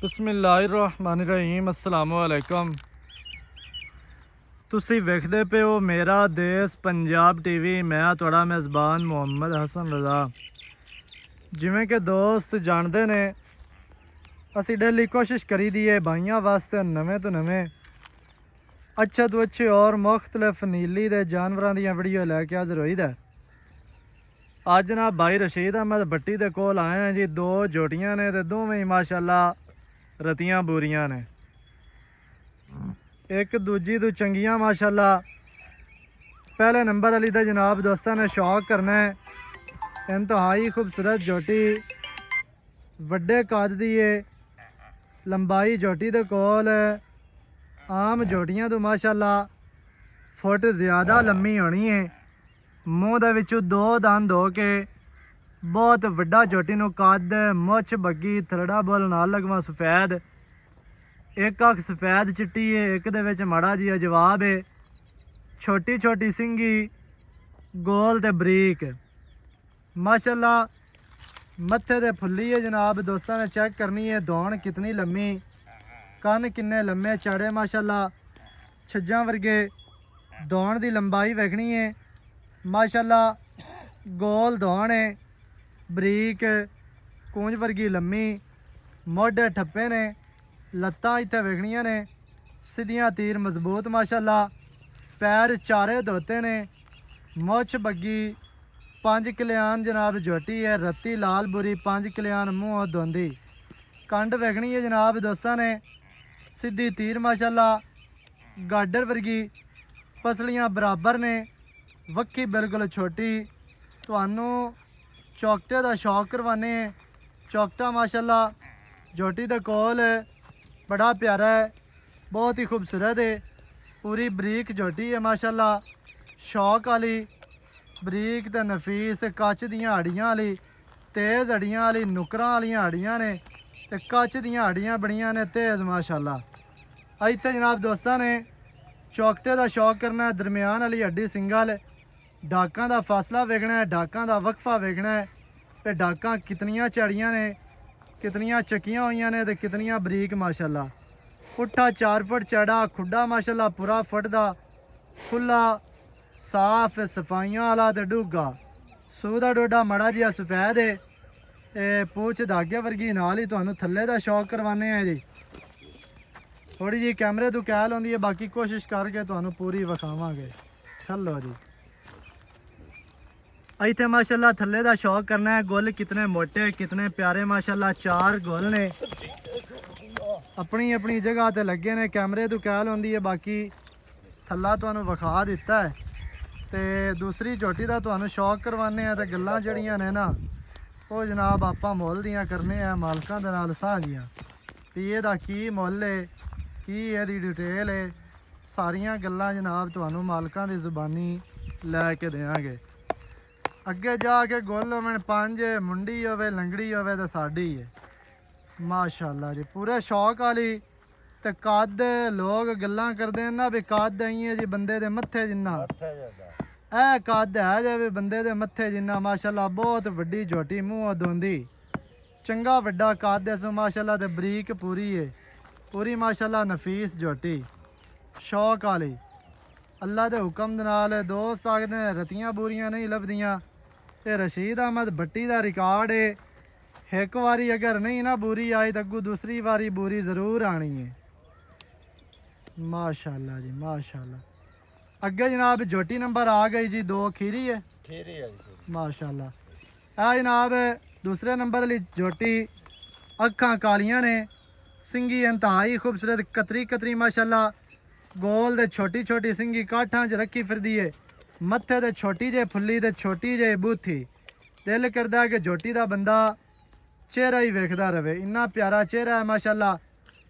ਬਿਸਮਿल्लाहिर्रहमानिर्रहीम अस्सलाम वालेकुम। ਤੁਸੀਂ ਵੇਖਦੇ ਪਏ ਹੋ ਮੇਰਾ ਦੇਸ਼ ਪੰਜਾਬ ਟੀਵੀ। ਮੈਂ ਤੁਹਾਡਾ ਮੇਜ਼ਬਾਨ ਮੁਹੰਮਦ ਹਸਨ ਰਜ਼ਾ। ਜਿਵੇਂ ਕਿ ਦੋਸਤ ਜਾਣਦੇ ਨੇ, ਅਸੀਂ ਡੇਲੀ ਕੋਸ਼ਿਸ਼ ਕਰੀਦੀ ਹੈ ਭਾਈਆਂ ਵਾਸਤੇ ਨਵੇਂ ਤੋਂ ਨਵੇਂ ਅੱਛੇ ਤੋਂ ਅੱਛੇ ਔਰ ਮੁਖਤਲਿਫ ਨੀਲੀ ਦੇ ਜਾਨਵਰਾਂ ਦੀਆਂ ਵੀਡੀਓ ਲੈ ਕੇ ਹਾਜ਼ਰ ਹੋਈਦਾ। ਅੱਜ ਨਾ ਭਾਈ ਰਸ਼ੀਦ ਅਹਿਮਦ ਭੱਟੀ ਦੇ ਕੋਲ ਆਏ ਹਾਂ ਜੀ। ਦੋ ਜੋਟੀਆਂ ਨੇ ਤੇ ਦੋਵੇਂ ਹੀ ਮਾਸ਼ਾਅੱਲਾ ਰਤੀਆਂ ਬੂਰੀਆਂ ਨੇ। एक दूजी तो चंगियां माशाल्लाह। पहले नंबर वाली तो जनाब दोस्तों ने शौक करना है। इंतहाई खूबसूरत जोटी वड्डे कद दी है। लंबाई जोटी दे कोल आम जोटियां तो माशाल्लाह फुट ज़्यादा लम्मी होनी है। मूँह दे विचों दो दंद हो के बहुत वड्डा जोटी नूं कद मुछ बग्गी थलड़ा बुल नाल लगवा सफेद। एक अख सफेद चिट्टी है, एक दे विच माड़ा जिहा जवाब है। छोटी छोटी सिंगी गोल ते बरीक माशाल्लाह। मत्थे ते फुल्ली है जनाब दोस्तों ने चेक करनी है। दौड़ कितनी लम्मी, कन किन्ने लम्मे चाड़े माशाल्लाह। छज्जां वर्गे दौड़ दी लंबाई वेखनी है माशाल्लाह। गोल दौड़ है, बरीक कूंज वर्गी लम्मी। मोढे ठप्पे ने, लत्तां इत्थे वेखनियां ने सीधियां तीर मजबूत माशाल्लाह। पैर चारे धोते ने, मुछ बग्गी 5 कल्याण जनाब जोटी है। रत्ती लाल बुरी 5 कल्याण मूँह धोंदी। कंड वेखनी है जनाब दोस्तों ने सीधी तीर माशाल्लाह। गाडर वर्गी पसलियां बराबर ने, वक्की बिल्कुल छोटी। तुहानू चौकटे का शौक करवाने। चौकटा माशाल्लाह जोटी दे कोल बड़ा प्यारा है, बहुत ही खूबसूरत है। पूरी बरीक जोटी है माशाल्लाह। शौक वाली बरीक ते नफीस कच दियां हड्डियां वाली, तेज़ हड्डियां वाली नुकरां वालियां हड्डियां ने ते कच दियां हड्डियां बड़ियां ने तेज़ माशाल्लाह। इत्थे जनाब दोस्तों ने चौकटे का शौक करना है। दरम्यान वाली हड्डी सिंगल डाकां का फासला वेखना है, डाकां का वक्फा वेखना है ते डाकां कितनियां चढ़ियां ने, कितनियां चक्कियां हुई ने ते कितनियां बरीक माशाल्लाह। पुट्ठा 4 फुट चौड़ा, खुड्डा माशाल्लाह पूरा फुट दा खुला साफ सफाइयां वाला ते डूगा। सूह दा डोडा माड़ा जिहा सफेद है। पूछ धागे वर्गी नाल ही तुहानू थल्ले दा शौक करवाने हैं जी। थोड़ी जी कैमरे तो कैल होंदी है, बाकी कोशिश करके तुहानू पूरी विखावांगे। चलो जी। इत्थे माशाल्लाह थल्ले दा शौक करना है। गुल कितने मोटे कितने प्यारे माशाल्लाह। 4 गुल ने, अपनी अपनी जगह ते लगे ने। कैमरे तो कैल होंदी है, बाकी थल्ला तुहानू विखा दिता है। ते दूसरी झोटी का तुहानू शौक करवाने हैं। ते गल्लां जड़ियां ने ना वो जनाब आपां मुੱਲ दियां करने हैं मालकां दे नाल साझियां भी इहदा की मुੱਲ है, की इहदी डिटेल है। सारियां गल्लां जनाब तुहानू मालकां दी जुबानी लैके देंगे। अगे जाके गुल होवन 5 मुंडी होवे लंगड़ी होवे तो साडी है माशाल्लाह जी। पूरे शौक वाली ते कद लोग गल्लां करदे ना भी कद आई है जी बंदे दे मत्थे जिन्ना। ए कद है जे भी बंदे दे मत्थे जिन्ना माशाल्लाह। बहुत वड्डी झोटी मूँह धोंदी, चंगा वड्डा कद है सो माशाल्लाह। ते बरीक पूरी है, पूरी माशाल्लाह नफीस झोटी शौक वाली। अल्लाह दे हुक्म दे नाल दोस्त आखदे ने रतियां बूरियां नहीं लभदियां। ते रशीद अहमद भट्टी का रिकॉर्ड है, एक बारी अगर नहीं ना बूरी आई तो अगू दूसरी बारी बूरी ज़रूर आनी है माशाल्लाह जी माशाल्लाह। अगे जनाब झोटी नंबर आ गई जी 2 खीरी है माशाल्लाह। है जनाब दूसरे नंबर वाली झोटी। अखां कालियां ने, सिंगी इंतहाई खूबसूरत कतरी कतरी माशाल्लाह। गोल दे छोटी छोटी सिंगी काठां च रखी फिरदी है। मत्थे ते छोटी जे फुल्ली ते छोटी जे बूथी। दिल करदा है कि झोटी का बंदा चेहरा ही वेखदा रहे, इन्ना प्यारा चेहरा है माशाल्लाह।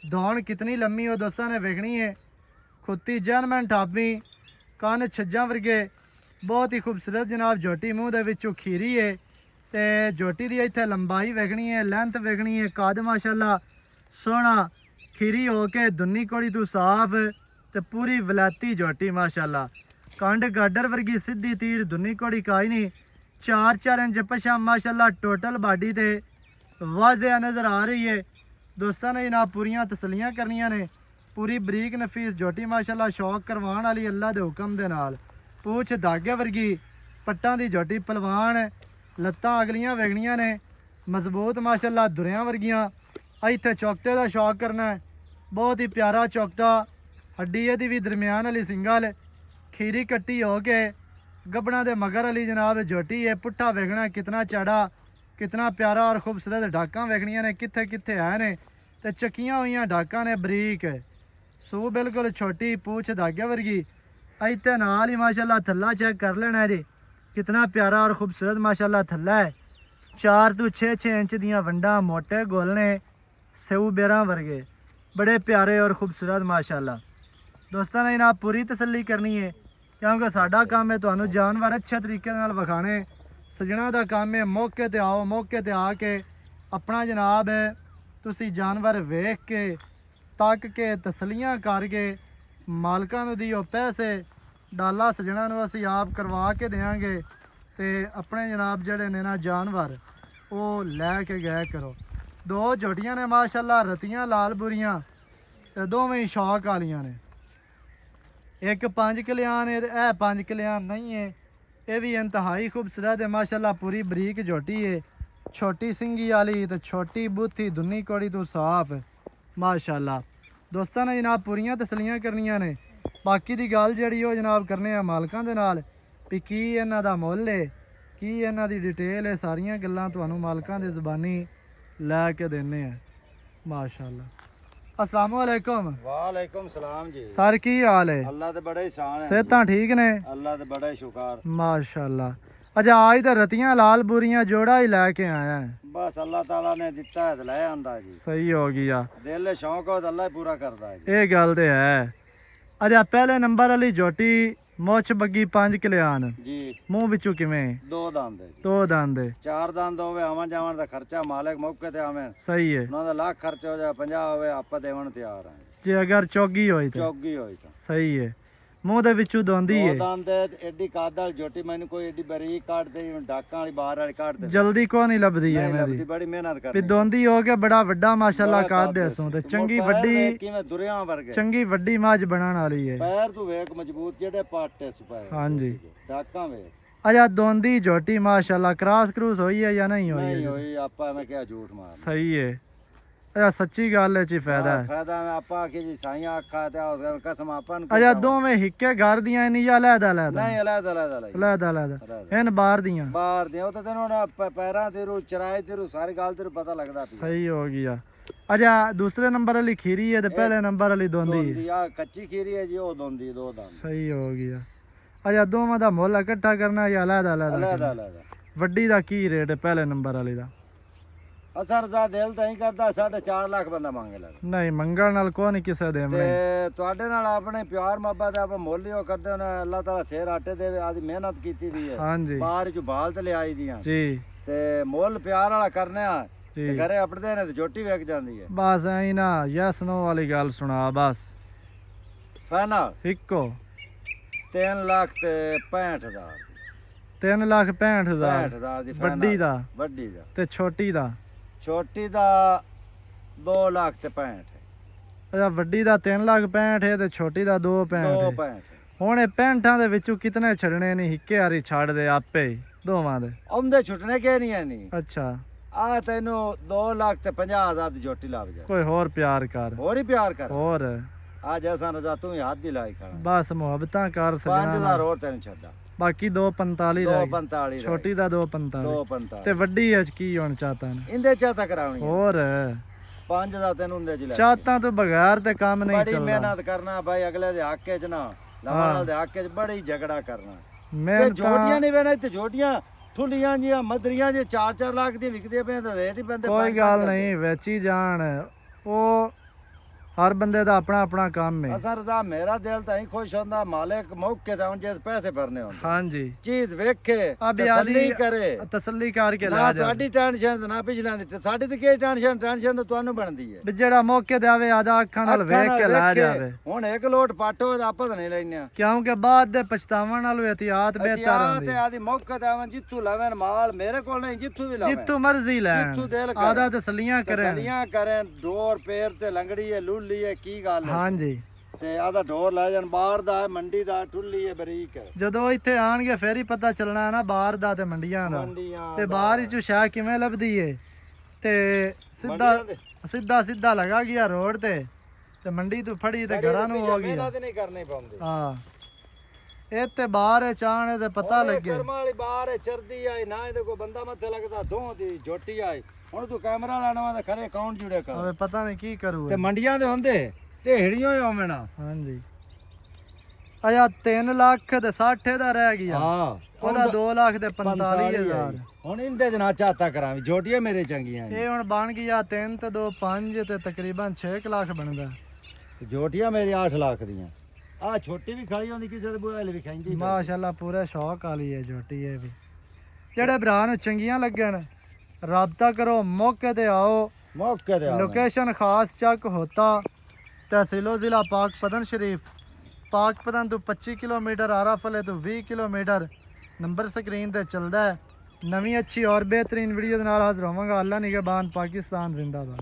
दौड़ कितनी लम्मी हो दोस्तों ने वेखनी है। खुत्ती जैनमैन टापी, कन छज्जां वर्गे बहुत ही खूबसूरत जनाब झोटी। मूँह दे विचों खीरी है ते झोटी दी इत्थे लंबाई वेखनी है, लेंथ वेखनी है। कद माशाल्लाह सोहना खीरी हो के दुन्नी कोड़ी तू साफ ते पूरी वलैती झोटी माशाल्लाह। कंड गाडर वर्गी सीधी तीर दुन्नी कोड़ी काई नहीं। 4 इंच पछा माशाल्लाह। टोटल बाडी ते वाज़े नज़र आ रही है। ਦੋਸਤਾਂ ਨੇ ਜਨਾਬ ਪੂਰੀਆਂ ਤਸੱਲੀਆਂ ਕਰਨੀਆਂ ਨੇ। ਪੂਰੀ ਬਰੀਕ ਨਫੀਸ ਝੋਟੀ ਮਾਸ਼ਾਅੱਲਾ, ਸ਼ੌਕ ਕਰਵਾਉਣ ਵਾਲੀ ਅੱਲਾ ਦੇ ਹੁਕਮ ਦੇ ਨਾਲ। ਪੂਛ ਧਾਗੇ ਵਰਗੀ, ਪੱਟਾਂ ਦੀ ਝੋਟੀ ਪਲਵਾਨ, ਲੱਤਾਂ ਅਗਲੀਆਂ ਵੇਖਣੀਆਂ ਨੇ ਮਜ਼ਬੂਤ ਮਾਸ਼ਾਅੱਲਾ, ਦੁਰਿਆਂ ਵਰਗੀਆਂ। ਇੱਥੇ ਚੌਕਟੇ ਦਾ ਸ਼ੌਕ ਕਰਨਾ ਹੈ, ਬਹੁਤ ਹੀ ਪਿਆਰਾ ਚੌਕਟਾ, ਹੱਡੀ ਇਹਦੀ ਵੀ ਦਰਮਿਆਨ ਵਾਲੀ ਸਿੰਗਲ, ਖੀਰੀ ਕੱਟੀ ਹੋ ਕੇ ਗੱਬਣਾ ਦੇ ਮਗਰ ਵਾਲੀ ਜਨਾਬ ਝੋਟੀ ਹੈ। ਪੁੱਠਾ ਵੇਖਣਾ ਕਿਤਨਾ ਚਾੜਾ, ਕਿਤਨਾ ਪਿਆਰਾ ਔਰ ਖੂਬਸੂਰਤ ਡਾਕਾਂ ਵੇਖਣੀਆਂ ਨੇ ਕਿੱਥੇ ਕਿੱਥੇ ਆਏ ਨੇ, ਤੇ ਚੱਕੀਆਂ ਹੋਈਆਂ ਡਾਕਾਂ ਨੇ ਬਰੀਕ, ਸੂ ਬਿਲਕੁਲ ਛੋਟੀ, ਪੂਛ ਧਾਗੇ ਵਰਗੀ। ਇੱਥੇ ਨਾਲ ਹੀ ਮਾਸ਼ਾਅੱਲਾ ਥੱਲਾ ਚੈੱਕ ਕਰ ਲੈਣਾ ਜੀ, ਕਿਤਨਾ ਪਿਆਰਾ ਔਰ ਖੂਬਸੂਰਤ ਮਾਸ਼ਾਅੱਲਾ ਥੱਲਾ ਹੈ। 4 ਤੋਂ 6 ਇੰਚ ਦੀਆਂ ਵੰਡਾਂ, ਮੋਟੇ ਗੋਲ ਨੇ, ਸੇਊ ਬੇਰਾਂ ਵਰਗੇ, ਬੜੇ ਪਿਆਰੇ ਔਰ ਖੂਬਸੂਰਤ ਮਾਸ਼ਾਅੱਲਾ। ਦੋਸਤਾਂ ਨੇ ਜਨਾਬ ਪੂਰੀ ਤਸੱਲੀ ਕਰਨੀ ਹੈ, ਕਿਉਂਕਿ ਸਾਡਾ ਕੰਮ ਹੈ ਤੁਹਾਨੂੰ ਜਾਨਵਰ ਅੱਛੇ ਤਰੀਕੇ ਨਾਲ ਵਿਖਾਣੇ। ਸੱਜਣਾ ਦਾ ਕੰਮ ਹੈ ਮੌਕੇ ਤੇ ਆਓ, ਮੌਕੇ ਤੇ ਆ ਕੇ ਆਪਣਾ ਜਨਾਬ ਤੁਸੀਂ ਜਾਨਵਰ ਵੇਖ ਕੇ, ਤੱਕ ਕੇ, ਤਸੱਲੀਆਂ ਕਰਕੇ ਮਾਲਕਾਂ ਨੂੰ ਦਿਓ ਪੈਸੇ। ਡਾਲਾ ਸੱਜਣਾ ਨੂੰ ਅਸੀਂ ਆਪ ਕਰਵਾ ਕੇ ਦੇਵਾਂਗੇ, ਤੇ ਆਪਣੇ ਜਨਾਬ ਜਿਹੜੇ ਨੇ ਨਾ ਜਾਨਵਰ ਉਹ ਲੈ ਕੇ ਗਏ ਕਰੋ। 2 ਝੋਟੀਆਂ ਨੇ ਮਾਸ਼ਾਅੱਲਾ, ਰਤੀਆਂ ਲਾਲ ਬੁਰੀਆਂ, ਤੇ ਦੋਵੇਂ ਹੀ ਸ਼ੌਕ ਵਾਲੀਆਂ ਨੇ। ਇੱਕ 5 ਕਿਲਿਆਨ ਹੈ ਤੇ ਇਹ 5 ਕਿਲਿਆਨ ਨਹੀਂ ਹੈ। ਇਹ ਵੀ ਇੰਤਹਾਈ ਖੂਬਸੂਰਤ ਹੈ ਮਾਸ਼ਾਅੱਲਾ, ਪੂਰੀ ਬਰੀਕ ਝੋਟੀ ਹੈ, ਛੋਟੀ ਸਿੰਗੀ ਵਾਲੀ ਤੇ ਛੋਟੀ ਬੂਥੀ, ਦੁੰਨੀ ਕੋੜੀ ਤੋਂ ਸਾਫ ਮਾਸ਼ਾਅੱਲਾ। ਦੋਸਤਾਂ ਨੇ ਜਨਾਬ ਪੂਰੀਆਂ ਤਸੱਲੀਆਂ ਕਰਨੀਆਂ ਨੇ। ਬਾਕੀ ਦੀ ਗੱਲ ਜਿਹੜੀ ਉਹ ਜਨਾਬ ਕਰਨੇ ਆ ਮਾਲਕਾਂ ਦੇ ਨਾਲ, ਵੀ ਕੀ ਇਹਨਾਂ ਦਾ ਮੁੱਲ ਹੈ, ਕੀ ਇਹਨਾਂ ਦੀ ਡਿਟੇਲ ਹੈ, ਸਾਰੀਆਂ ਗੱਲਾਂ ਤੁਹਾਨੂੰ ਮਾਲਕਾਂ ਦੇ ਜ਼ੁਬਾਨੀ ਲੈ ਕੇ ਦੇਣੇ ਆ ਮਾਸ਼ਾਅੱਲਾ। अस्सलाम वालेकुम। वालेकुम सलाम जी। सर की हाल है? अल्लाह दे बड़े शान है। सेहतां ठीक ने? अल्लाह दे बड़े शुक्र माशाअल्लाह। अच्छा आज तो रतियां लाल बुरियां जोड़ा ही लेके आया है। बस अल्लाह ताला ने दिता है तो ले आंदा जी। सही हो गया, दिल दे शौक हो तो अल्लाह ही पूरा करदा है जी। ये गल ते है। अच्छा पहले नंबर वाली झोटी मुछ बग्गी 5 किलियान जी, मूंह विचों किवें? 2 दंद है जी। 2 दंद 4 दंद होवे आवन जावन दा खर्चा मालिक मौके ते आवे। सही है। उन्हां दा लाख खर्च हो जाए 50 होवे आपा देवन तैयार हैं जे अगर चौगी होई तो चौगी होई तो सही है। मूंह दे विचों दोंदी 2 है, दंद है ते एडी कादल झोटी मैनू कोई एडी बरीक काट दे, डाकां वाली बाहर वाली काट दे, जल्दी को नहीं लभदी है नहीं मेरी। लभदी, बड़ी मेहनत भी करनी। दोंदी हो के बड़ा वड्डा माशाअल्लाह बड़ा काद दे काद सो ते दे। चंगी पैर वड्डी, वेख किवें दुरियां वर्गे, चंगी वड्डी माज बनाने वाली है। पैर तू वेख मजबूत जेडे पाटे सुपाए। हाँ जी। डाकां वेख अच्छा दोंदी झोटी माशाअल्लाह क्रॉस क्रूस होई है या नहीं होई नहीं है? होई, आपा मैं क्या झूठ मार। सही है। अच्छा सच्ची गल है ची फायदा है। फायदा मैं आपा के जी साईं आखा ते उस कसम आपन अच्छा दोवें हिक्के घर दियां नहीं या लहदा लहदा? नहीं अलग अलग अलग लहदा लहदा इन बाहर दियां? बाहर दियां, ਉਹ ਤਾਂ ਤੈਨੂੰ ਪੈਰਾਂ ਤੇ ਰੂ ਚਰਾਏ ਤੇ ਰੂ ਸਾਰੀ ਗੱਲ ਤੇ ਪਤਾ ਲੱਗਦਾ ਪਈ। सही हो गया। अच्छा दूसरे नंबर वाली खीरी है तो पहले नंबर वाली दोंदी है? ਦੋਂਦੀ ਆ ਕੱਚੀ ਖੀਰੀ ਹੈ ਜੀ, ਉਹ ਦੋਂਦੀ 2 ਦੰਦ। सही हो गया। अच्छा दोवां दा मुੱਲ इकट्ठा करना या लहदा अलग लहदा? अलग ਵੱਡੀ ਦਾ ਕੀ ਰੇਟ ਹੈ ਪਹਿਲੇ ਨੰਬਰ ਵਾਲੀ ਦਾ? ਅਸਰ ਦਾ ਦਿਲ ਤਾਂ ਹੀ ਕਰਦਾ 4.5 ਲੱਖ ਬੰਦਾ ਮੰਗੇ ਲੱਗ ਨਹੀਂ ਮੰਗਣ ਨਾਲ ਕੋਈ ਨਹੀਂ ਕਿਸੇ ਦੇ ਤੇ ਤੁਹਾਡੇ ਨਾਲ ਆਪਣੇ ਪਿਆਰ ਮੁਹੱਬਤ ਆਪਾਂ ਮੁੱਲ ਹੀ ਉਹ ਕਰਦੇ ਹਾਂ। ਅੱਲਾਹ ਤਾਲਾ ਸਿਰ ਆਟੇ ਦੇਵੇ, ਆਦੀ ਮਿਹਨਤ ਕੀਤੀ ਦੀ ਹੈ, ਹਾਂਜੀ ਬਾਹਰ ਚ ਬਾਲ ਤੇ ਲਿਆਈ ਦੀਆਂ ਜੀ, ਤੇ ਮੁੱਲ ਪਿਆਰ ਵਾਲਾ ਕਰਨੇ ਆ ਤੇ ਜੀ। ਘਰੇ ਆਪੜਦੇ ਨੇ ਤੇ ਝੋਟੀ ਵੇਖ ਜਾਂਦੀ ਹੈ। ਬਸ ਐਂ ਨਾ ਯੈਸ ਨੋ ਵਾਲੀ ਗੱਲ ਸੁਣਾ ਬਸ। ਫਾਈਨਲ ਇੱਕੋ 3 ਲੱਖ ਤੇ 65,000 3,65,000 65,000 ਦੀ ਵੱਡੀ ਦਾ ਵੱਡੀ ਦਾ ਤੇ ਛੋਟੀ ਦਾ? ਛੋਟੀ ਦਾ 2 ਲੱਖ ਤੇ 65 ਅੱਛਾ ਵੱਡੀ ਦਾ 3,65,000 ਹੈ ਤੇ ਛੋਟੀ ਦਾ 2,65,000 ਹੈ। 2.65 ਹੁਣ ਇਹ 65 ਦੇ ਵਿੱਚੋਂ ਕਿਤਨੇ ਛੱਡਣੇ ਨਹੀਂ? ਹਿੱਕੇ ਹਾਰੀ ਛੱਡ ਦੇ ਆਪੇ ਹੀ ਦੋਵਾਂ ਦੇ। ਆਉਂਦੇ ਛੁੱਟਣੇ ਕੇ ਨਹੀਂ ਐ ਨਹੀਂ। ਅੱਛਾ ਆ ਤੈਨੂੰ 2 ਲੱਖ ਤੇ 50,000 ਦੀ ਝੋਟੀ ਲੱਭ ਜਾ। ਕੋਈ ਹੋਰ ਪਿਆਰ ਕਰ, ਹੋਰ ਹੀ ਪਿਆਰ ਕਰ। ਹੋਰ ਆ ਜੈਸਾ ਰਜ਼ਾ ਤੂੰ ਹੀ ਹੱਥ ਦੀ ਲਾਈ ਖੜਾ। ਬਸ ਮੁਹੱਬਤਾਂ ਕਰ ਸਜਣਾ। 5,000 ਹੋਰ ਤੈਨੂੰ ਛੱਡਾ। ਬਾਕੀ 2,45,000 ਰਹਿ ਗਏ। 2.45 ਛੋਟੀ ਦਾ 2,45,000 2.45 ਤੇ ਵੱਡੀ ਅੱਜ ਕੀ ਹੁਣ ਚਾਹਤਾ ਨੇ? ਇੰਦੇ ਚਾਤਾ ਕਰਾਉਣੀ ਹੈ। ਹੋਰ 5,000 ਤੈਨੂੰ ਇੰਦੇ ਚ ਲੈ। ਚਾਹਤਾਂ ਤੋਂ ਬਗੈਰ ਤੇ ਕੰਮ ਨਹੀਂ ਬੜੀ ਚੱਲਦਾ। ਮਿਹਨਤ ਕਰਨਾ ਭਾਈ, ਅਗਲੇ ਦੇ ਹੱਕ ਚ ਨਾ ਲਵਾਂ ਨਾਲ ਦੇ ਹੱਕ ਚ ਬੜੀ ਝਗੜਾ ਕਰਨਾ। ਮੈਂ ਤੇ ਝੋਟੀਆਂ ਨਹੀਂ ਵੇਣਾ ਇੱਥੇ, ਝੋਟੀਆਂ ਠੁੱਲੀਆਂ ਜੀਆਂ ਮਦਰੀਆਂ ਜੇ 4-4 ਲੱਖ ਦੀ ਵਿਕਦੇ ਪਏ ਤਾਂ ਰੇਟ ਹੀ ਬੰਦੇ ਕੋਈ ਗੱਲ ਨਹੀਂ ਵੇਚੀ ਜਾਣ। ਉਹ ਹਰ ਬੰਦੇ ਦਾ ਆਪਣਾ ਆਪਣਾ ਕੰਮ ਹੈ। ਅਸਾਂ ਰਜ਼ਾ ਮੇਰਾ ਦਿਲ ਤਾਂ ਹੀ ਖੁਸ਼ ਹੁੰਦਾ ਮਾਲਕ ਮੌਕੇ ਤੇ ਹੁਣ ਜੇ ਪੈਸੇ ਭਰਨੇ ਹੁੰਦੇ ਹਾਂਜੀ ਚੀਜ਼ ਵੇਖੇ ਆ ਤਸੱਲੀ ਕਰੇ ਤਸੱਲੀ ਕਰਕੇ ਨਾ ਲੈ ਜਾ ਤੁਹਾਡੀ ਟੈਨਸ਼ਨ ਤੇ ਨਾ ਪਿਛਲਿਆਂ ਦੀ ਸਾਡੀ ਤੇ ਕੀ ਟੈਨਸ਼ਨ ਤਾਂ ਤੁਹਾਨੂੰ ਬਣਦੀ ਹੈ ਵੀ ਜਿਹੜਾ ਮੌਕੇ ਤੇ ਆਵੇ ਆਦਾ ਅੱਖਾਂ ਨਾਲ ਵੇਖ ਕੇ ਲੈ ਜਾਵੇ। ਹੁਣ ਇੱਕ ਲੋਟ ਪਾਟੋ ਦਾ ਆਪਾਂ ਤਾਂ ਨਹੀਂ ਲੈਣਿਆ ਕਿਉਂਕਿ ਬਾਅਦ ਦੇ ਪਛਤਾਵਣ ਨਾਲੋਂ ਇhtiyat ਬਿਹਤਰ ਹੁੰਦੀ ਤੇ ਆਦੀ ਮੌਕੇ ਤੇ ਆਵਨ ਜਿੱਥੋਂ ਲਵਨ ਮਾਲ ਮੇਰੇ ਕੋਲ ਨਹੀਂ ਜਿੱਥੋਂ ਵੀ ਲਵਨ ਜਿੱਥੋਂ ਮਰਜ਼ੀ ਲੈਣ ਜਿੱਥੋਂ ਦਿਲ ਕਰੇ ਆਦਾ ਤਸੱਲੀਆਂ ਕਰਨ ਤਸੱਲੀਆਂ ਕਰਨ ਡੋਰ ਪੇਰ ਤੇ ਲੰਗੜੀ ਹੈ ਲੁੱਲੀ ਹੈ ਕੀ ਗੱਲ ਹੈ ਹਾਂਜੀ ਤੇ ਆਦਾ ਢੋਰ ਲੈ ਜਾਣ ਬਾਹਰ ਦਾ ਹੈ, ਮੰਡੀ ਦਾ ਠੁੱਲੀ ਹੈ ਬਰੀਕ ਹੈ ਜਦੋਂ ਇੱਥੇ ਆਣਗੇ ਫੇਰ ਹੀ ਪਤਾ ਚੱਲਣਾ ਨਾ ਬਾਹਰ ਦਾ ਤੇ ਮੰਡੀਆਂ ਦਾ ਮੰਡੀਆਂ ਤੇ ਬਾਹਰ ਹੀ ਸ਼ਾਹ ਕਿਵੇਂ ਲੱਭਦੀ ਏ ਤੇ ਸਿੱਧਾ ਲਗਾ ਗਿਆ ਰੋਡ ਤੇ ਮੰਡੀ ਤੋਂ ਫੜੀ ਤੇ ਘਰਾਂ ਨੂੰ ਹੋ ਗਿਆ। ਮਿਹਨਤ ਨਹੀਂ ਕਰਨੀ ਪਉਂਦੀ ਹਾਂ ਇਹ ਤੇ ਬਾਹਰ ਚਾਹਣੇ ਤੇ ਪਤਾ ਲੱਗੇ ਕਰਮ ਵਾਲੀ ਬਾਹਰ ਹੈ, ਚਰਦੀ ਆਈ ਨਾ ਇਹਦੇ ਕੋਈ ਬੰਦਾ ਮੱਥੇ ਲੱਗਦਾ ਦੋ ਦੀ ਝੋਟੀ ਆਈ ਹੁਣ ਤੂੰ ਕੈਮਰਾ ਲਾਣਾ ਵਾ ਖਰੇ ਅਕਾਊਂਟ ਜੁੜੇ ਕਰ હવે ਪਤਾ ਨਹੀਂ ਕੀ ਕਰੂ ਤੇ ਮੰਡੀਆਂ ਦੇ ਹੁੰਦੇ ਤੇ ਹਿੜੀਆਂ ਹੀ ਹੋਵਣਾ। ਹਾਂਜੀ ਆਇਆ 3 ਲੱਖ ਤੇ 60 ਦਾ ਰਹਿ ਗਿਆ। ਹਾਂ ਉਹਦਾ 2 ਲੱਖ ਤੇ 45,000 ਹੁਣ ਇੰਦੇ ਚ ਨਾ ਚਾਹਤਾ ਕਰਾਂ ਵੀ ਝੋਟੀਆਂ ਮੇਰੇ ਚੰਗੀਆਂ ਇਹ ਹੁਣ ਬਣ ਗਿਆ 3 ਤੇ 2 5 ਤੇ ਤਕਰੀਬਨ 6 ਲੱਖ ਬਣਦਾ। ਝੋਟੀਆਂ ਮੇਰੀ 8 ਲੱਖ ਦੀਆਂ ਆ ਛੋਟੀ ਵੀ ਖੜੀ ਹੁੰਦੀ ਕਿਸੇ ਦੇ ਬੂਹੇ ਵੀ ਖਾਂਦੀ ਮਾਸ਼ਾਅੱਲਾ ਪੂਰਾ ਸ਼ੌਕ ਵਾਲੀ ਹੈ ਝੋਟੀ ਇਹ ਵੀ। ਜਿਹੜੇ ਭਰਾ ਨੂੰ ਚੰਗੀਆਂ ਲੱਗਣ ਰਾਬਤਾ ਕਰੋ ਮੌਕੇ ਤੇ ਆਓ। ਮੌਕੇ ਤੇ ਲੋਕੇਸ਼ਨ ਖਾਸ ਚੱਕ ਹੋਤਾ तहसीलो ज़िला पाकपतन शरीफ पाकपतन तो 25 किलोमीटर आराफले तो 20 किलोमीटर नंबर स्क्रीन ते चलता है। नवी अच्छी और बेहतरीन वीडियो के नाल हाज़र होवांगा। अल्लाह निगहबान पाकिस्तान जिंदाबाद।